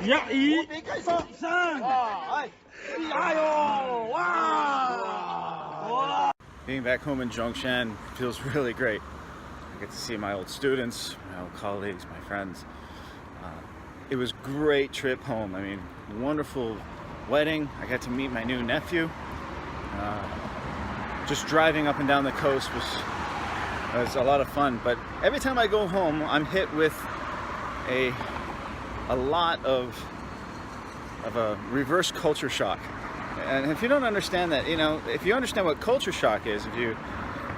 1、2、3。加油！哇！ Being back home in Zhongshan feels really great. I get to see my old students, my old colleagues, my friends. It was a great trip home. I mean, wonderful wedding. I got to meet my new nephew. Just driving up and down the coast was a lot of fun. But every time I go home, I'm hit with a lot of a reverse culture shock. And if you don't understand that, if you understand what culture shock is, if you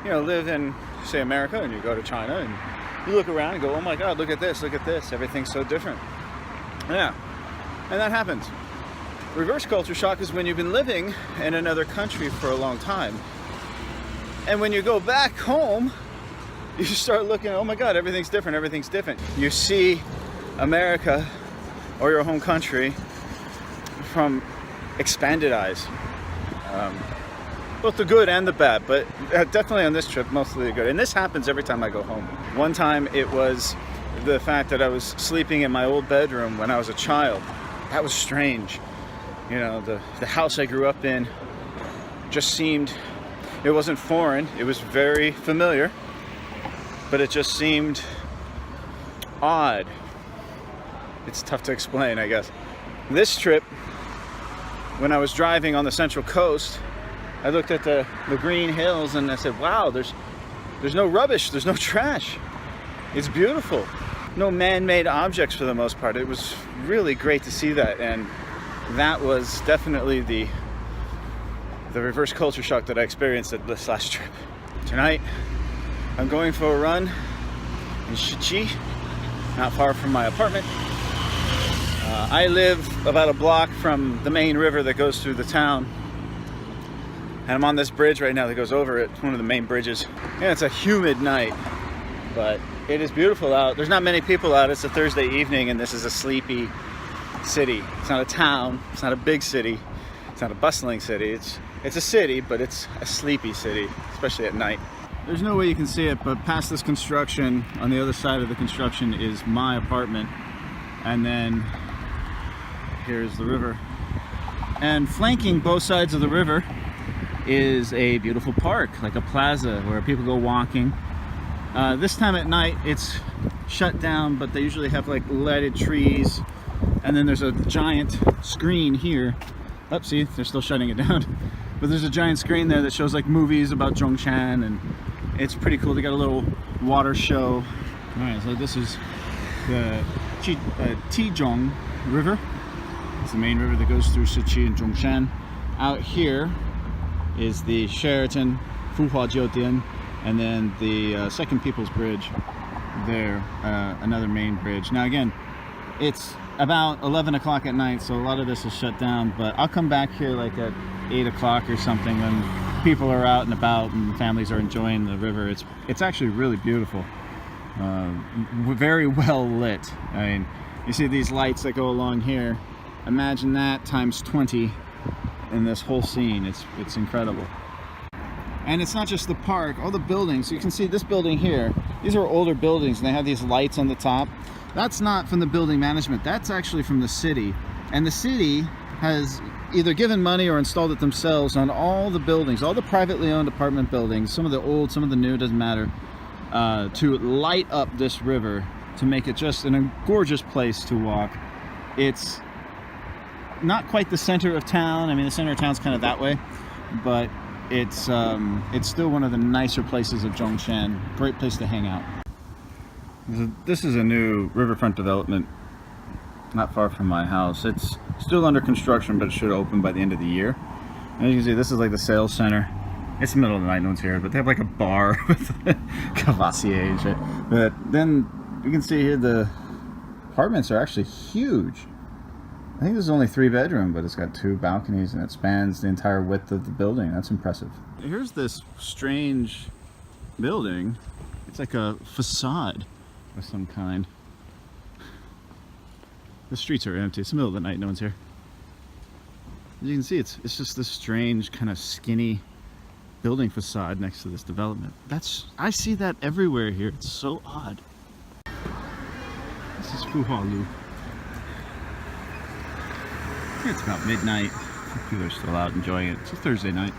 live in, say, America, and you go to China and you look around and go, oh my God, look at this, everything's so different. Yeah, and that happens. Reverse culture shock is when you've been living in another country for a long time, and when you go back home, you start looking, oh my God, everything's different. You see America or your home country from expanded eyes. Both the good and the bad, but definitely on this trip, mostly the good. And this happens every time I go home. One time it was the fact that I was sleeping in my old bedroom when I was a child. That was strange. The house I grew up in just seemed, it wasn't foreign, it was very familiar, but it just seemed odd. It's tough to explain, I guess. This trip, when I was driving on the Central Coast, I looked at the green hills and I said, wow, there's no rubbish, there's no trash. It's beautiful. No man-made objects for the most part. It was really great to see that, and that was definitely the reverse culture shock that I experienced at this last trip. Tonight, I'm going for a run in Shiqi, not far from my apartment. I live about a block from the main river that goes through the town, and I'm on this bridge right now that goes over it, one of the main bridges. Yeah, it's a humid night, but it is beautiful out. There's not many people out. It's a Thursday evening, and this is a sleepy city. It's not a town, it's not a big city, it's not a bustling city. It's a city, but it's a sleepy city, especially at night. There's no way you can see it, but past this construction, on the other side of the construction is my apartment, and then here's the river. And flanking both sides of the river is a beautiful park, like a plaza where people go walking. This time at night it's shut down, but they usually have like lighted trees, and then there's a giant screen here. Oh, see, they're still shutting it down. But there's a giant screen there that shows like movies about Zhongshan, and it's pretty cool. They got a little water show. Alright, so this is the Tizhong River. It's the main river that goes through Shiqi and Zhongshan. Out here is the Sheraton Fuhua Jiudian, and then the Second People's Bridge there, another main bridge. Now again, it's about 11 o'clock at night, so a lot of this is shut down, but I'll come back here like at 8 o'clock or something when people are out and about and families are enjoying the river. It's actually really beautiful. Very well lit. I mean, you see these lights that go along here. Imagine that times 20 in this whole scene. It's incredible. And it's not just the park, all the buildings. You can see this building here. These are older buildings, and they have these lights on the top. That's not from the building management. That's actually from the city. And the city has either given money or installed it themselves on all the buildings, all the privately owned apartment buildings, some of the old, some of the new, doesn't matter, to light up this river, to make it just a gorgeous place to walk. It's not quite the center of town. I mean, the center of town's kind of that way, but it's still one of the nicer places of Zhongshan. Great place to hang out. This is a new riverfront development not far from my house. It's still under construction, but it should open by the end of the year. And you can see this is like the sales center. It's the middle of the night, no one's here, but they have like a bar with cavassier and shit. But then you can see here the apartments are actually huge. I think this is only 3-bedroom, but it's got 2 balconies and it spans the entire width of the building. That's impressive. Here's this strange building. It's like a facade of some kind. The streets are empty. It's the middle of the night, no one's here. As you can see, it's just this strange kind of skinny building facade next to this development. I see that everywhere here. It's so odd. This is Fuhua Lu. It's about midnight. People are still out enjoying it. It's a Thursday night.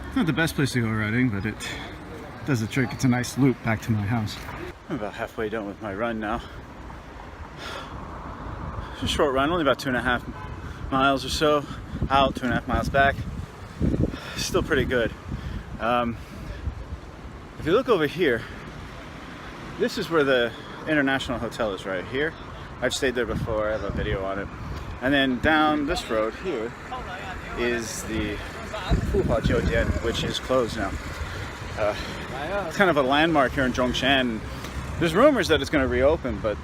It's not the best place to go riding, but it does the trick. It's a nice loop back to my house. I'm about halfway done with my run now. It's a short run, only about 2.5 miles or so. Out, 2.5 miles back. Still pretty good. If you look over here, this is where the International Hotel is, right here. I've stayed there before, I have a video on it. And then down this road here is the Fuhua Jiujian, which is closed now. It's kind of a landmark here in Zhongshan. There's rumors that it's going to reopen, but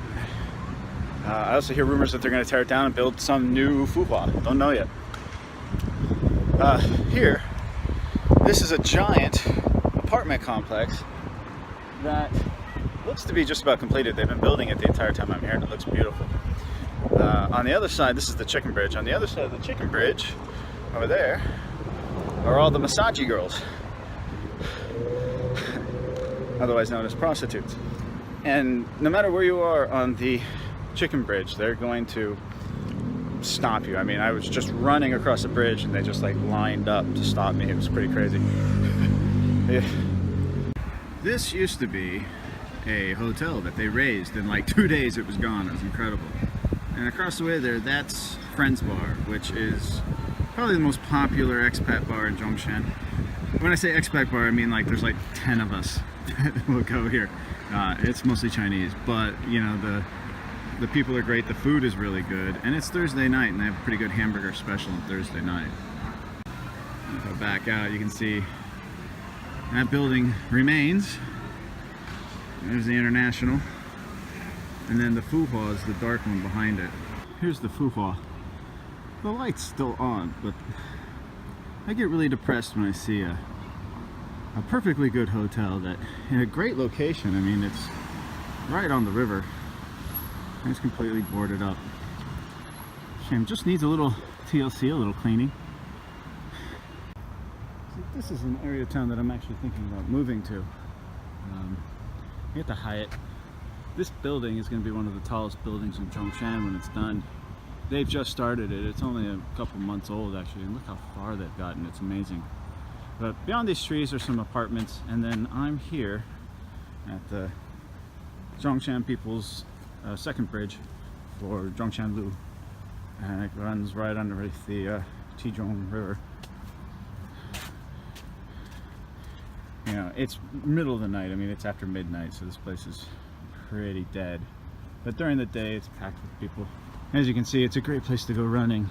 I also hear rumors that they're going to tear it down and build some new Fuhua. Don't know yet. Here, this is a giant apartment complex that looks to be just about completed. They've been building it the entire time I'm here, and it looks beautiful. On the other side, this is the chicken bridge. On the other side of the chicken bridge, over there, are all the massage girls, otherwise known as prostitutes. And no matter where you are on the chicken bridge, they're going to stop you. I mean, I was just running across the bridge and they just like lined up to stop me. It was pretty crazy. Yeah. This used to be a hotel that they raised. In like 2 days it was gone. It was incredible. And across the way there, that's Friends Bar, which is probably the most popular expat bar in Zhongshan. When I say expat bar, I mean like there's like 10 of us that will go here. It's mostly Chinese, but you know, the people are great, the food is really good, and it's Thursday night, and they have a pretty good hamburger special on Thursday night. If I back out, you can see that building remains. There's the International, and then the Fuhua is the dark one behind it. Here's the Fuhua. The light's still on, but I get really depressed when I see a perfectly good hotel that in a great location. I mean, it's right on the river. It's completely boarded up. Shame, just needs a little TLC, a little cleaning. So this is an area of town that I'm actually thinking about moving to. At the Hyatt. This building is going to be one of the tallest buildings in Zhongshan when it's done. They've just started it. It's only a couple months old actually, and look how far they've gotten. It's amazing. But beyond these trees are some apartments, and then I'm here at the Zhongshan People's second bridge for Zhongshan Lu, and it runs right underneath the Qizhong River. You know, it's middle of the night. I mean, it's after midnight, so this place is pretty dead. But during the day, it's packed with people. As you can see, it's a great place to go running.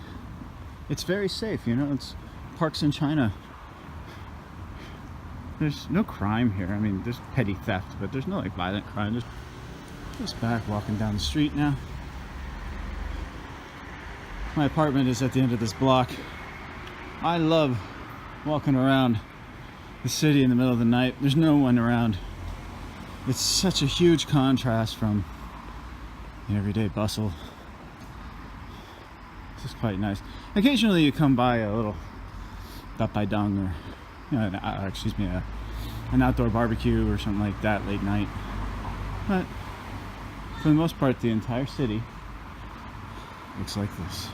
It's very safe, you know, it's parks in China. There's no crime here. I mean, there's petty theft, but there's no like violent crime. Just back walking down the street now. My apartment is at the end of this block. I love walking around the city in the middle of the night. There's no one around. It's such a huge contrast from the everyday bustle. This is quite nice. Occasionally you come by a little dapaidang, or you know, an outdoor barbecue or something like that late night. But for the most part, the entire city looks like this.